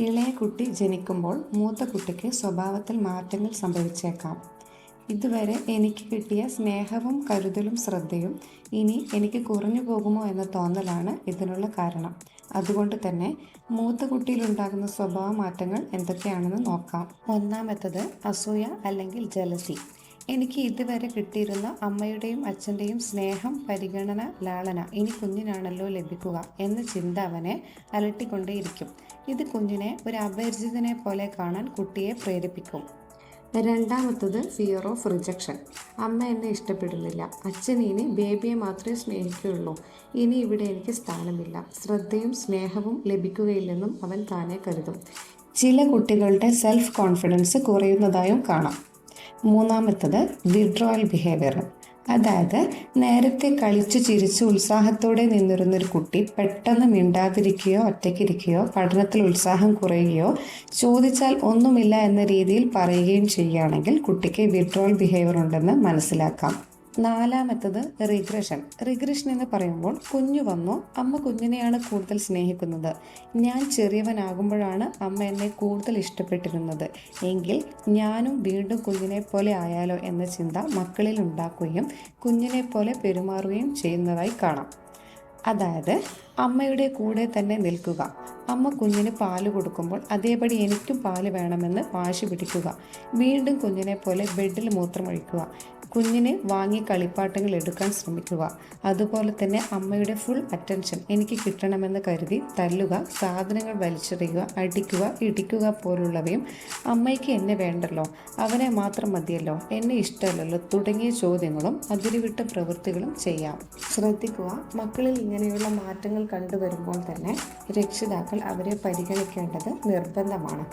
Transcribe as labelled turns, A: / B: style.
A: ഇളയ കുട്ടി ജനിക്കുമ്പോൾ മൂത്ത കുട്ടിക്ക് സ്വഭാവത്തിൽ മാറ്റങ്ങൾ സംഭവിച്ചേക്കാം. ഇതുവരെ എനിക്ക് കിട്ടിയ സ്നേഹവും കരുതലും ശ്രദ്ധയും ഇനി എനിക്ക് കുറഞ്ഞു പോകുമോ എന്ന തോന്നലാണ് ഇതിനുള്ള കാരണം. അതുകൊണ്ട് തന്നെ മൂത്ത കുട്ടിയിലുണ്ടാകുന്ന സ്വഭാവ മാറ്റങ്ങൾ എന്തൊക്കെയാണെന്ന് നോക്കാം. ഒന്നാമത്തത് അസൂയ അല്ലെങ്കിൽ ജലസി. എനിക്ക് ഇതുവരെ കിട്ടിയിരുന്ന അമ്മയുടെയും അച്ഛൻ്റെയും സ്നേഹം, പരിഗണന, ലാളന ഇനി കുഞ്ഞിനാണല്ലോ ലഭിക്കുക എന്ന ചിന്ത അവനെ അലട്ടിക്കൊണ്ടേയിരിക്കും. ഇത് കുഞ്ഞിനെ ഒരു അപരിചിതനെ പോലെ കാണാൻ കുട്ടിയെ പ്രേരിപ്പിക്കും. രണ്ടാമത്തത് ഫിയർ ഓഫ് റിജക്ഷൻ. അമ്മ എന്നെ ഇഷ്ടപ്പെടുന്നില്ല, അച്ഛൻ ഇനി ബേബിയെ മാത്രമേ സ്നേഹിക്കുകയുള്ളൂ, ഇനി ഇവിടെ എനിക്ക് സ്ഥാനമില്ല, ശ്രദ്ധയും സ്നേഹവും ലഭിക്കുകയില്ലെന്നും അവൻ താനെ കരുതും. ചില കുട്ടികളുടെ സെൽഫ് കോൺഫിഡൻസ് കുറയുന്നതായും കാണാം. മൂന്നാമത്തത് വിഡ്രോയൽ ബിഹേവിയർ. അതായത് നേരത്തെ കളിച്ചു ചിരിച്ച് ഉത്സാഹത്തോടെ നിന്നിരുന്നൊരു കുട്ടി പെട്ടെന്ന് മിണ്ടാതിരിക്കുകയോ ഒറ്റയ്ക്കിരിക്കുകയോ പഠനത്തിൽ ഉത്സാഹം കുറയുകയോ ചോദിച്ചാൽ ഒന്നുമില്ല എന്ന രീതിയിൽ പറയുകയും ചെയ്യുകയാണെങ്കിൽ കുട്ടിക്ക് വിഡ്രോയൽ ബിഹേവിയർ ഉണ്ടെന്ന് മനസ്സിലാക്കാം. നാലാമത്തത് റിഗ്രഷൻ എന്ന് പറയുമ്പോൾ കുഞ്ഞു വന്നു, അമ്മ കുഞ്ഞിനെയാണ് കൂടുതൽ സ്നേഹിക്കുന്നത്, ഞാൻ ചെറിയവനാകുമ്പോഴാണ് അമ്മ എന്നെ കൂടുതൽ ഇഷ്ടപ്പെട്ടിരുന്നത്, എങ്കിൽ ഞാനും വീണ്ടും കുഞ്ഞിനെ പോലെ ആയാലോ എന്ന ചിന്ത മക്കളിൽ ഉണ്ടാക്കുകയും കുഞ്ഞിനെ പോലെ പെരുമാറുകയും ചെയ്യുന്നതായി കാണാം. അതായത് അമ്മയുടെ കൂടെ തന്നെ നിൽക്കുക, അമ്മ കുഞ്ഞിന് പാല് കൊടുക്കുമ്പോൾ അതേപടി എനിക്കും പാല് വേണമെന്ന് വാശി പിടിക്കുക, വീണ്ടും കുഞ്ഞിനെ പോലെ ബെഡിൽ മൂത്രമൊഴിക്കുക, കുഞ്ഞിന് വാങ്ങി കളിപ്പാട്ടങ്ങൾ എടുക്കാൻ ശ്രമിക്കുക, അതുപോലെ തന്നെ അമ്മയുടെ ഫുൾ അറ്റൻഷൻ എനിക്ക് കിട്ടണമെന്ന് കരുതി തല്ലുക, സാധനങ്ങൾ വലിച്ചെറിയുക, അടിക്കുക, ഇടിക്കുക പോലുള്ളവയും അമ്മയ്ക്ക് എന്നെ വേണ്ടല്ലോ, അവനെ മാത്രം മതിയല്ലോ, എന്നെ ഇഷ്ടമല്ലല്ലോ തുടങ്ങിയ ചോദ്യങ്ങളും അതിരുവിട്ട പ്രവൃത്തികളും ചെയ്യാം. ശ്രദ്ധിക്കുക, മക്കളിൽ ഇങ്ങനെയുള്ള മാറ്റങ്ങൾ കണ്ടുവരുമ്പോൾ തന്നെ രക്ഷിതാക്കൾ അവരെ പരിഗണിക്കേണ്ടത് നിർബന്ധമാണ്.